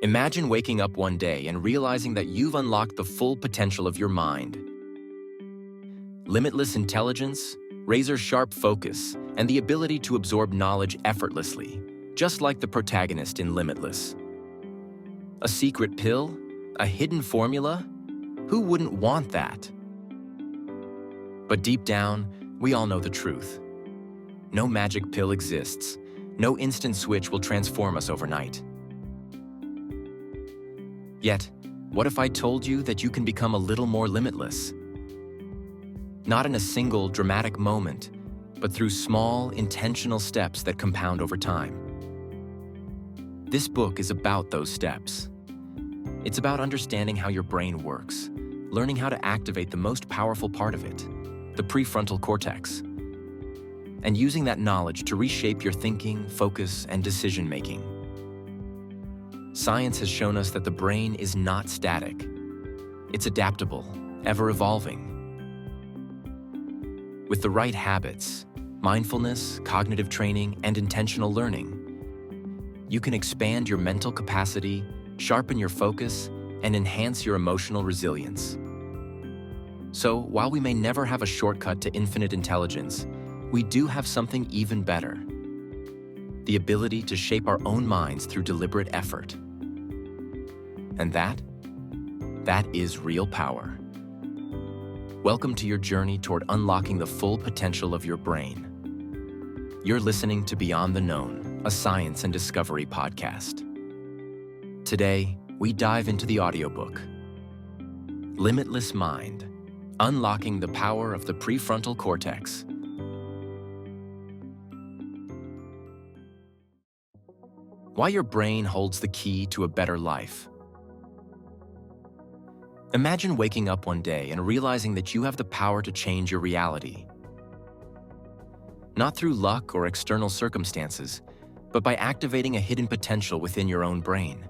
Imagine waking up one day and realizing that you've unlocked the full potential of your mind. Limitless intelligence, razor-sharp focus, and the ability to absorb knowledge effortlessly, just like the protagonist in Limitless. A secret pill? A hidden formula? Who wouldn't want that? But deep down, we all know the truth. No magic pill exists. No instant switch will transform us overnight. Yet, what if I told you that you can become a little more limitless? Not in a single dramatic moment, but through small, intentional steps that compound over time. This book is about those steps. It's about understanding how your brain works, learning how to activate the most powerful part of it, the prefrontal cortex, and using that knowledge to reshape your thinking, focus, and decision-making. Science has shown us that the brain is not static. It's adaptable, ever-evolving. With the right habits, mindfulness, cognitive training, and intentional learning, you can expand your mental capacity, sharpen your focus, and enhance your emotional resilience. So, while we may never have a shortcut to infinite intelligence, we do have something even better: the ability to shape our own minds through deliberate effort. And that is real power. Welcome to your journey toward unlocking the full potential of your brain. You're listening to Beyond the Known, a science and discovery podcast. Today, we dive into the audiobook, Limitless Mind, Unlocking the Power of the Prefrontal Cortex. Why your brain holds the key to a better life. Imagine waking up one day and realizing that you have the power to change your reality. Not through luck or external circumstances, but by activating a hidden potential within your own brain.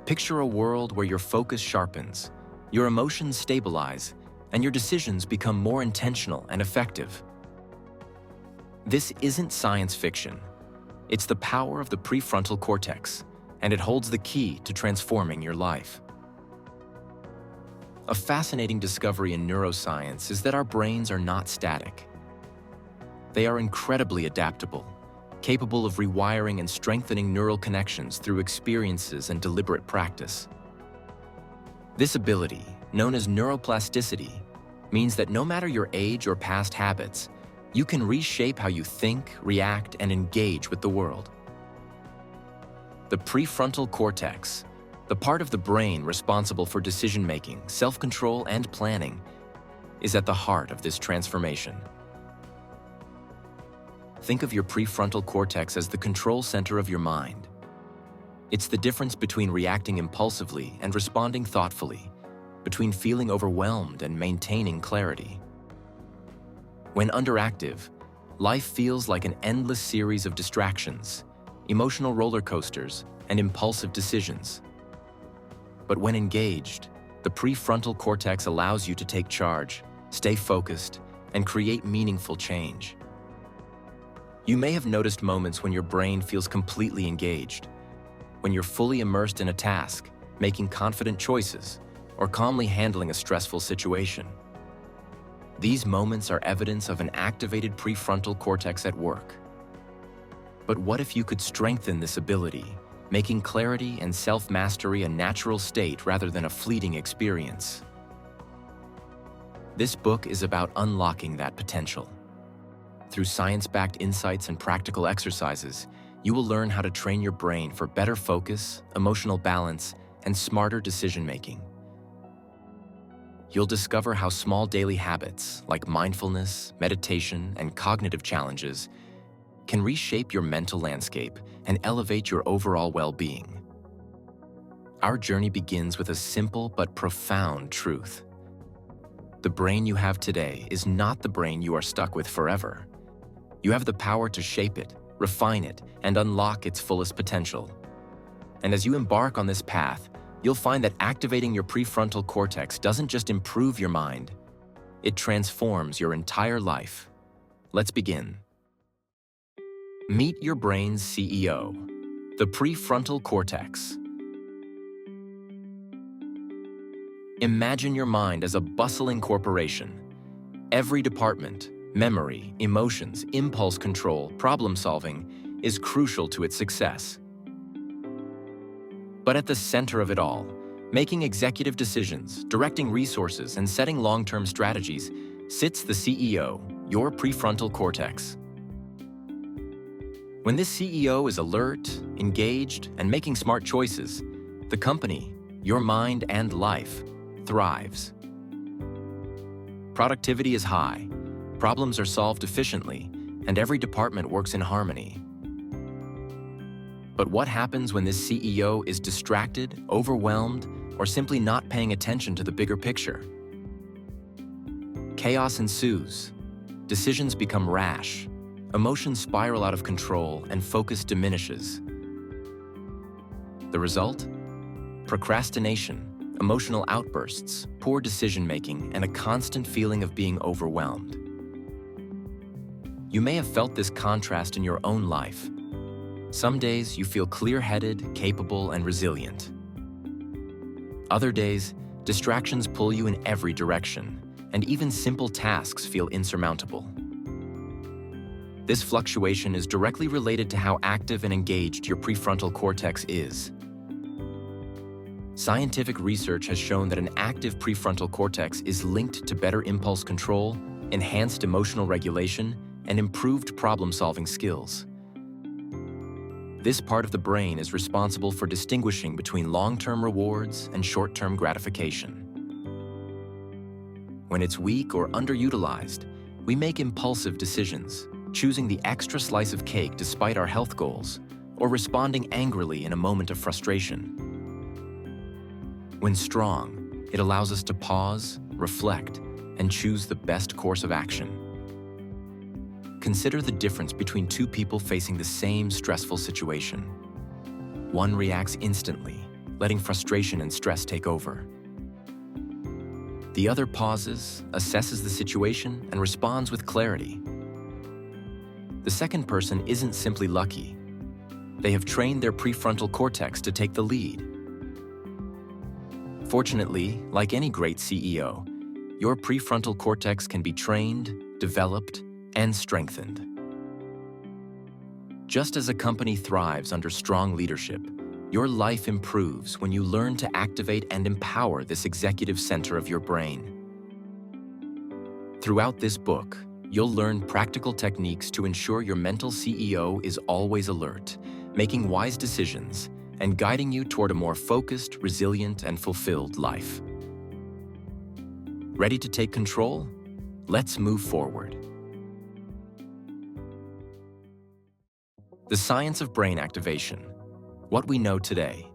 Picture a world where your focus sharpens, your emotions stabilize, and your decisions become more intentional and effective. This isn't science fiction. It's the power of the prefrontal cortex, and it holds the key to transforming your life. A fascinating discovery in neuroscience is that our brains are not static. They are incredibly adaptable, capable of rewiring and strengthening neural connections through experiences and deliberate practice. This ability, known as neuroplasticity, means that no matter your age or past habits, you can reshape how you think, react, and engage with the world. The prefrontal cortex, the part of the brain responsible for decision-making, self-control, and planning, is at the heart of this transformation. Think of your prefrontal cortex as the control center of your mind. It's the difference between reacting impulsively and responding thoughtfully, between feeling overwhelmed and maintaining clarity. When underactive, life feels like an endless series of distractions, emotional roller coasters, and impulsive decisions. But when engaged, the prefrontal cortex allows you to take charge, stay focused, and create meaningful change. You may have noticed moments when your brain feels completely engaged, when you're fully immersed in a task, making confident choices, or calmly handling a stressful situation. These moments are evidence of an activated prefrontal cortex at work. But what if you could strengthen this ability, making clarity and self-mastery a natural state rather than a fleeting experience? This book is about unlocking that potential. Through science-backed insights and practical exercises, you will learn how to train your brain for better focus, emotional balance, and smarter decision-making. You'll discover how small daily habits like mindfulness, meditation, and cognitive challenges can reshape your mental landscape and elevate your overall well-being. Our journey begins with a simple but profound truth. The brain you have today is not the brain you are stuck with forever. You have the power to shape it, refine it, and unlock its fullest potential. And as you embark on this path, you'll find that activating your prefrontal cortex doesn't just improve your mind, it transforms your entire life. Let's begin. Meet your brain's CEO, the prefrontal cortex, Imagine your mind as a bustling corporation. Every department, memory, emotions, impulse control, problem-solving is crucial to its success. But at the center of it all, making executive decisions, directing resources, and setting long-term strategies, sits the CEO, your prefrontal cortex. When this CEO is alert, engaged, and making smart choices, the company, your mind and life, thrives. Productivity is high, problems are solved efficiently, and every department works in harmony. But what happens when this CEO is distracted, overwhelmed, or simply not paying attention to the bigger picture? Chaos ensues. Decisions become rash. Emotions spiral out of control, and focus diminishes. The result? Procrastination, emotional outbursts, poor decision-making, and a constant feeling of being overwhelmed. You may have felt this contrast in your own life. Some days you feel clear-headed, capable, and resilient. Other days, distractions pull you in every direction, and even simple tasks feel insurmountable. This fluctuation is directly related to how active and engaged your prefrontal cortex is. Scientific research has shown that an active prefrontal cortex is linked to better impulse control, enhanced emotional regulation, and improved problem-solving skills. This part of the brain is responsible for distinguishing between long-term rewards and short-term gratification. When it's weak or underutilized, we make impulsive decisions, choosing the extra slice of cake despite our health goals, or responding angrily in a moment of frustration. When strong, it allows us to pause, reflect, and choose the best course of action. Consider the difference between two people facing the same stressful situation. One reacts instantly, letting frustration and stress take over. The other pauses, assesses the situation, and responds with clarity. The second person isn't simply lucky. They have trained their prefrontal cortex to take the lead. Fortunately, like any great CEO, your prefrontal cortex can be trained, developed, and strengthened. Just as a company thrives under strong leadership, your life improves when you learn to activate and empower this executive center of your brain. Throughout this book, you'll learn practical techniques to ensure your mental CEO is always alert, making wise decisions, and guiding you toward a more focused, resilient, and fulfilled life. Ready to take control? Let's move forward. The science of brain activation. What we know today.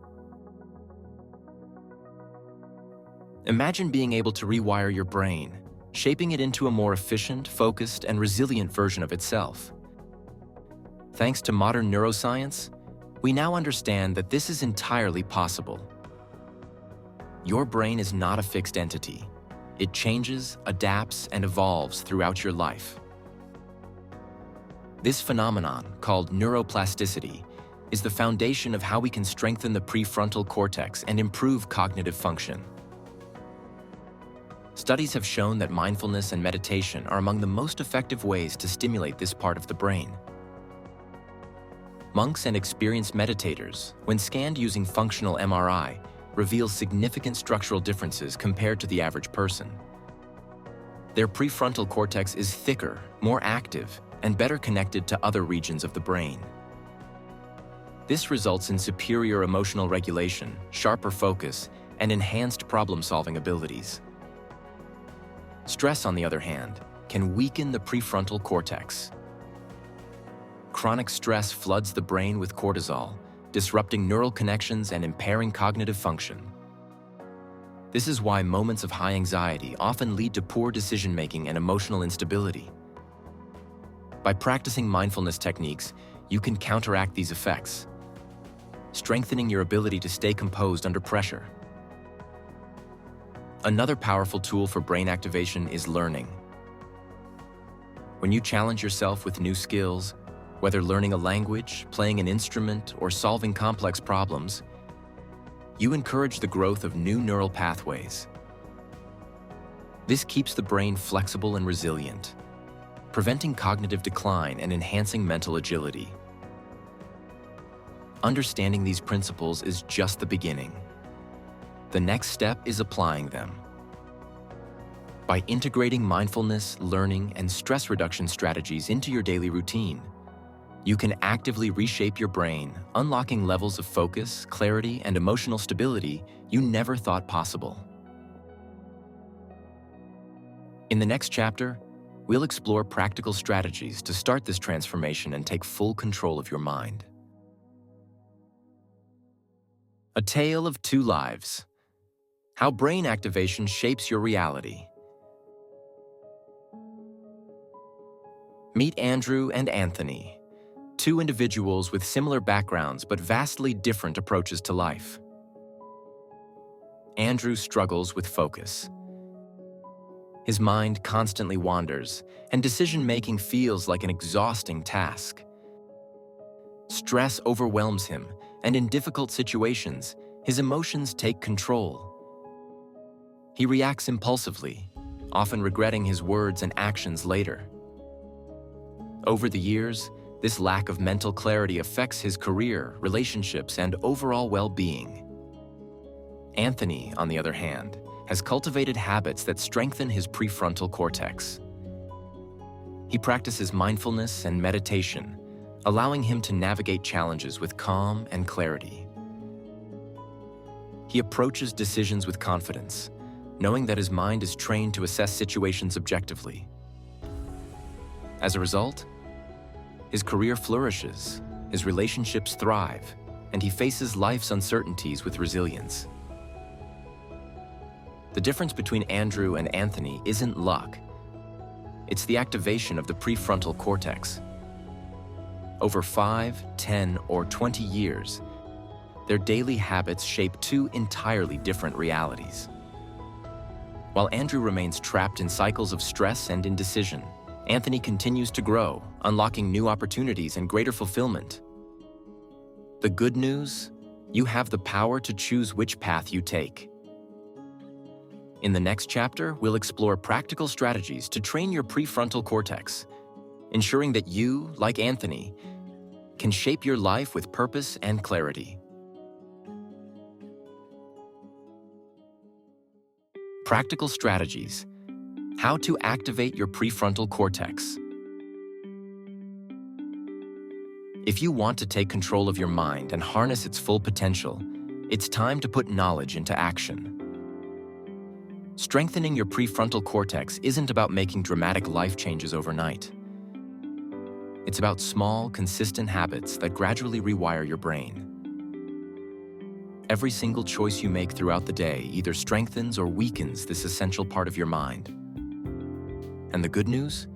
Imagine being able to rewire your brain, shaping it into a more efficient, focused, and resilient version of itself. Thanks to modern neuroscience, we now understand that this is entirely possible. Your brain is not a fixed entity. It changes, adapts, and evolves throughout your life. This phenomenon, called neuroplasticity, is the foundation of how we can strengthen the prefrontal cortex and improve cognitive function. Studies have shown that mindfulness and meditation are among the most effective ways to stimulate this part of the brain. Monks and experienced meditators, when scanned using functional MRI, reveal significant structural differences compared to the average person. Their prefrontal cortex is thicker, more active, and better connected to other regions of the brain. This results in superior emotional regulation, sharper focus, and enhanced problem-solving abilities. Stress, on the other hand, can weaken the prefrontal cortex. Chronic stress floods the brain with cortisol, disrupting neural connections and impairing cognitive function. This is why moments of high anxiety often lead to poor decision-making and emotional instability. By practicing mindfulness techniques, you can counteract these effects, strengthening your ability to stay composed under pressure. Another powerful tool for brain activation is learning. When you challenge yourself with new skills, whether learning a language, playing an instrument, or solving complex problems, you encourage the growth of new neural pathways, This keeps the brain flexible and resilient, preventing cognitive decline and enhancing mental agility. Understanding these principles is just the beginning. The next step is applying them. By integrating mindfulness, learning, and stress reduction strategies into your daily routine, you can actively reshape your brain, unlocking levels of focus, clarity, and emotional stability you never thought possible. In the next chapter, we'll explore practical strategies to start this transformation and take full control of your mind. A Tale of Two Lives: How Brain Activation Shapes Your Reality. Meet Andrew and Anthony, two individuals with similar backgrounds but vastly different approaches to life. Andrew struggles with focus. His mind constantly wanders, and decision-making feels like an exhausting task. Stress overwhelms him, and in difficult situations, his emotions take control. He reacts impulsively, often regretting his words and actions later. Over the years, this lack of mental clarity affects his career, relationships, and overall well-being. Anthony, on the other hand, has cultivated habits that strengthen his prefrontal cortex. He practices mindfulness and meditation, allowing him to navigate challenges with calm and clarity. He approaches decisions with confidence, knowing that his mind is trained to assess situations objectively. As a result, his career flourishes, his relationships thrive, and he faces life's uncertainties with resilience. The difference between Andrew and Anthony isn't luck. It's the activation of the prefrontal cortex. Over 5, 10, or 20 years, their daily habits shape two entirely different realities. While Andrew remains trapped in cycles of stress and indecision, Anthony continues to grow, unlocking new opportunities and greater fulfillment. The good news? You have the power to choose which path you take. In the next chapter, we'll explore practical strategies to train your prefrontal cortex, ensuring that you, like Anthony, can shape your life with purpose and clarity. Practical strategies: how to activate your prefrontal cortex. If you want to take control of your mind and harness its full potential, it's time to put knowledge into action. Strengthening your prefrontal cortex isn't about making dramatic life changes overnight. It's about small, consistent habits that gradually rewire your brain. Every single choice you make throughout the day either strengthens or weakens this essential part of your mind. And the good news?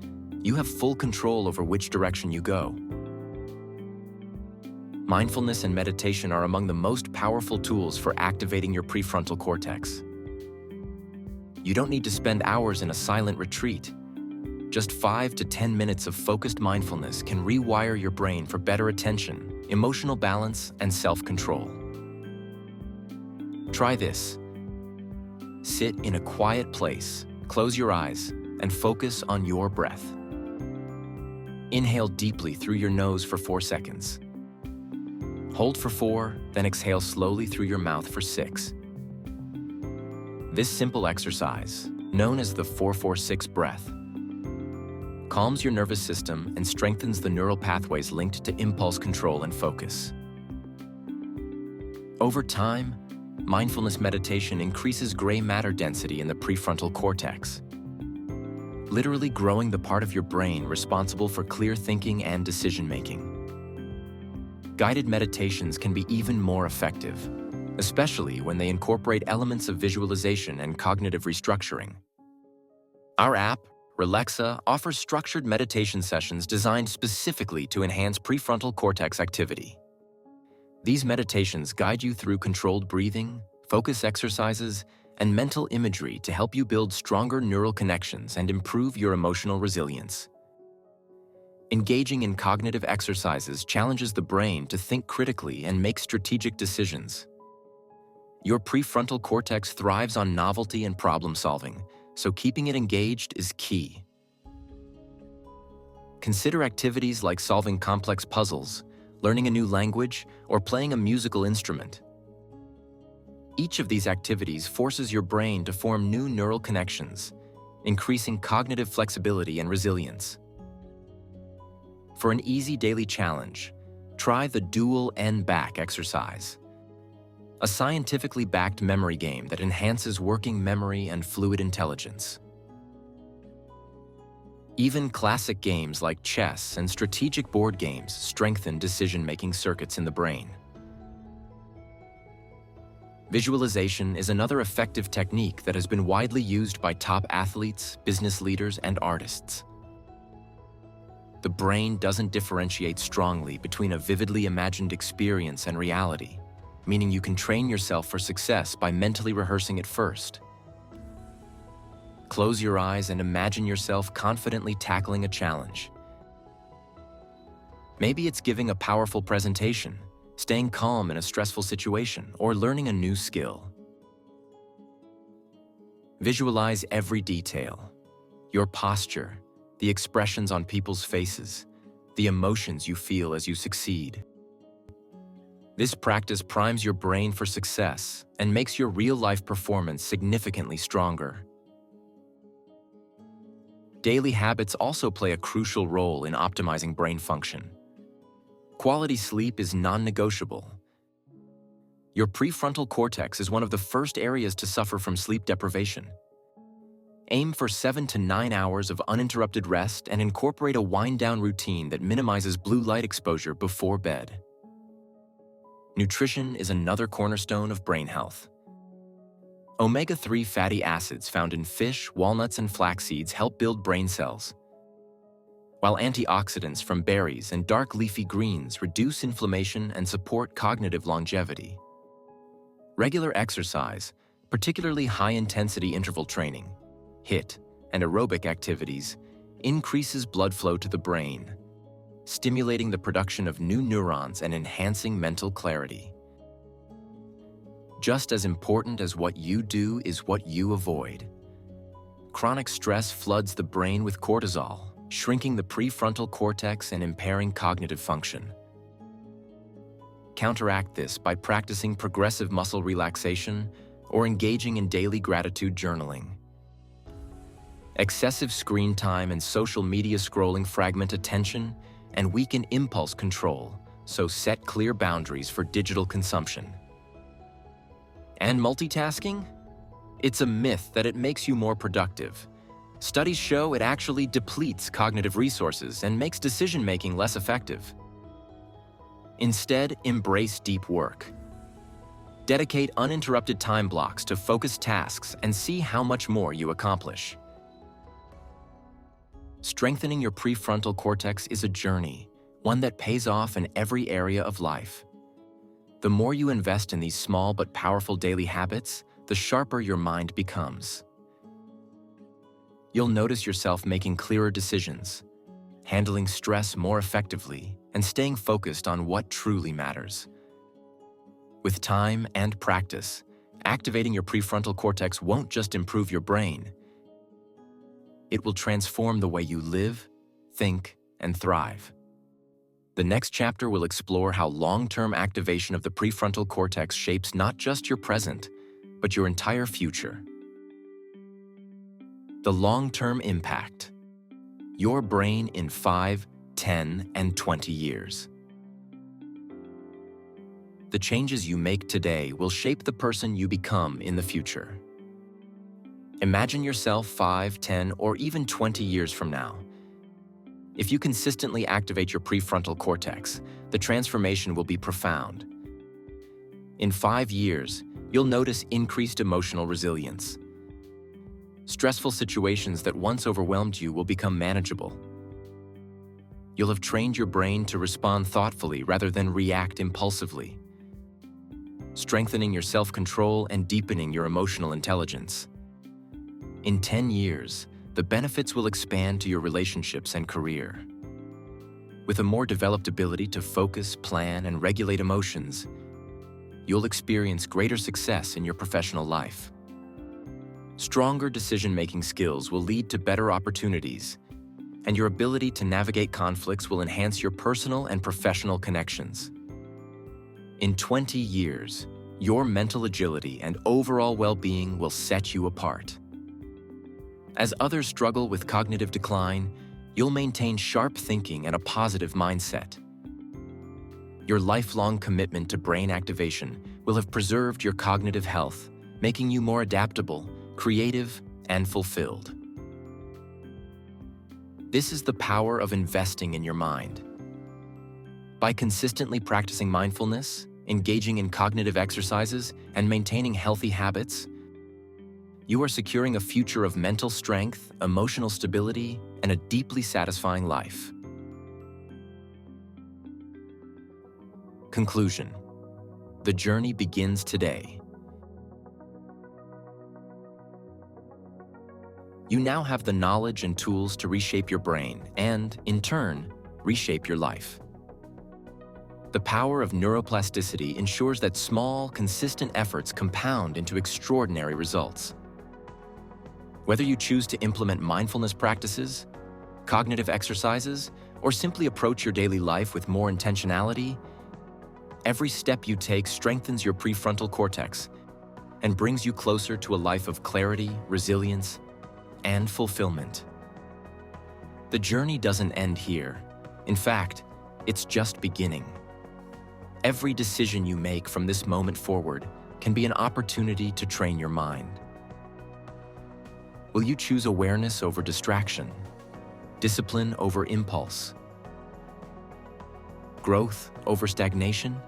You have full control over which direction you go. Mindfulness and meditation are among the most powerful tools for activating your prefrontal cortex. You don't need to spend hours in a silent retreat. Just 5 to 10 minutes of focused mindfulness can rewire your brain for better attention, emotional balance, and self-control. Try this. Sit in a quiet place, close your eyes, and focus on your breath. Inhale deeply through your nose for 4 seconds. Hold for 4, then exhale slowly through your mouth for 6. This simple exercise, known as the 4-4-6 breath, calms your nervous system and strengthens the neural pathways linked to impulse control and focus. Over time, mindfulness meditation increases gray matter density in the prefrontal cortex, literally growing the part of your brain responsible for clear thinking and decision-making. Guided meditations can be even more effective, especially when they incorporate elements of visualization and cognitive restructuring. Our app, Relaxa, offers structured meditation sessions designed specifically to enhance prefrontal cortex activity. These meditations guide you through controlled breathing, focus exercises, and mental imagery to help you build stronger neural connections and improve your emotional resilience. Engaging in cognitive exercises challenges the brain to think critically and make strategic decisions. Your prefrontal cortex thrives on novelty and problem-solving, so keeping it engaged is key. Consider activities like solving complex puzzles, learning a new language, or playing a musical instrument. Each of these activities forces your brain to form new neural connections, increasing cognitive flexibility and resilience. For an easy daily challenge, try the dual N-back exercise, a scientifically backed memory game that enhances working memory and fluid intelligence. Even classic games like chess and strategic board games strengthen decision-making circuits in the brain. Visualization is another effective technique that has been widely used by top athletes, business leaders, and artists. The brain doesn't differentiate strongly between a vividly imagined experience and reality, meaning you can train yourself for success by mentally rehearsing it first. Close your eyes and imagine yourself confidently tackling a challenge. Maybe it's giving a powerful presentation, staying calm in a stressful situation, or learning a new skill. Visualize every detail: your posture, the expressions on people's faces, the emotions you feel as you succeed. This practice primes your brain for success and makes your real-life performance significantly stronger. Daily habits also play a crucial role in optimizing brain function. Quality sleep is non-negotiable. Your prefrontal cortex is one of the first areas to suffer from sleep deprivation. Aim for 7 to 9 hours of uninterrupted rest and incorporate a wind-down routine that minimizes blue light exposure before bed. Nutrition is another cornerstone of brain health. Omega-3 fatty acids found in fish, walnuts, and flax seeds help build brain cells, while antioxidants from berries and dark leafy greens reduce inflammation and support cognitive longevity. Regular exercise, particularly high-intensity interval training, HIIT, and aerobic activities, increases blood flow to the brain, stimulating the production of new neurons and enhancing mental clarity. Just as important as what you do is what you avoid. Chronic stress floods the brain with cortisol, shrinking the prefrontal cortex and impairing cognitive function. Counteract this by practicing progressive muscle relaxation or engaging in daily gratitude journaling. Excessive screen time and social media scrolling fragment attention and weaken impulse control, so set clear boundaries for digital consumption. And multitasking? It's a myth that it makes you more productive. Studies show it actually depletes cognitive resources and makes decision-making less effective. Instead, embrace deep work. Dedicate uninterrupted time blocks to focused tasks and see how much more you accomplish. Strengthening your prefrontal cortex is a journey, one that pays off in every area of life. The more you invest in these small but powerful daily habits, the sharper your mind becomes. You'll notice yourself making clearer decisions, handling stress more effectively, and staying focused on what truly matters. With time and practice, activating your prefrontal cortex won't just improve your brain. It will transform the way you live, think, and thrive. The next chapter will explore how long-term activation of the prefrontal cortex shapes not just your present, but your entire future. The long-term impact. Your brain in 5, 10, and 20 years. The changes you make today will shape the person you become in the future. Imagine yourself 5, 10, or even 20 years from now. If you consistently activate your prefrontal cortex, the transformation will be profound. In 5 years, you'll notice increased emotional resilience. Stressful situations that once overwhelmed you will become manageable. You'll have trained your brain to respond thoughtfully rather than react impulsively, strengthening your self-control and deepening your emotional intelligence. In 10 years, the benefits will expand to your relationships and career. With a more developed ability to focus, plan, and regulate emotions, you'll experience greater success in your professional life. Stronger decision-making skills will lead to better opportunities, and your ability to navigate conflicts will enhance your personal and professional connections. In 20 years, your mental agility and overall well-being will set you apart. As others struggle with cognitive decline, you'll maintain sharp thinking and a positive mindset. Your lifelong commitment to brain activation will have preserved your cognitive health, making you more adaptable, creative, and fulfilled. This is the power of investing in your mind. By consistently practicing mindfulness, engaging in cognitive exercises, and maintaining healthy habits, you are securing a future of mental strength, emotional stability, and a deeply satisfying life. Conclusion: the journey begins today. You now have the knowledge and tools to reshape your brain and, in turn, reshape your life. The power of neuroplasticity ensures that small, consistent efforts compound into extraordinary results. Whether you choose to implement mindfulness practices, cognitive exercises, or simply approach your daily life with more intentionality, every step you take strengthens your prefrontal cortex and brings you closer to a life of clarity, resilience, and fulfillment. The journey doesn't end here. In fact, it's just beginning. Every decision you make from this moment forward can be an opportunity to train your mind. Will you choose awareness over distraction, discipline over impulse, growth over stagnation?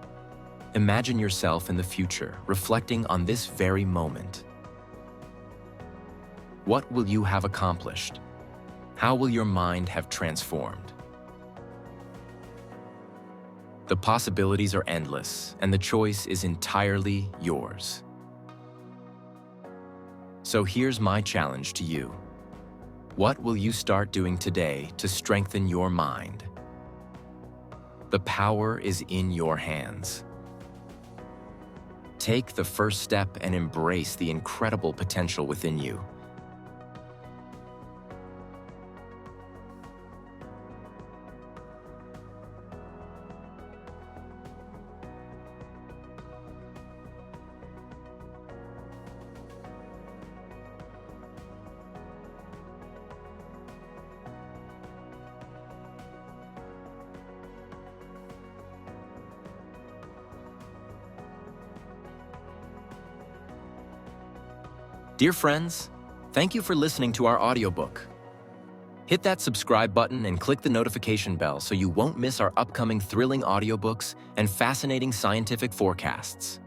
Imagine yourself in the future, reflecting on this very moment. What will you have accomplished? How will your mind have transformed? The possibilities are endless, and the choice is entirely yours. So here's my challenge to you. What will you start doing today to strengthen your mind? The power is in your hands. Take the first step and embrace the incredible potential within you. Dear friends, thank you for listening to our audiobook. Hit that subscribe button and click the notification bell so you won't miss our upcoming thrilling audiobooks and fascinating scientific forecasts.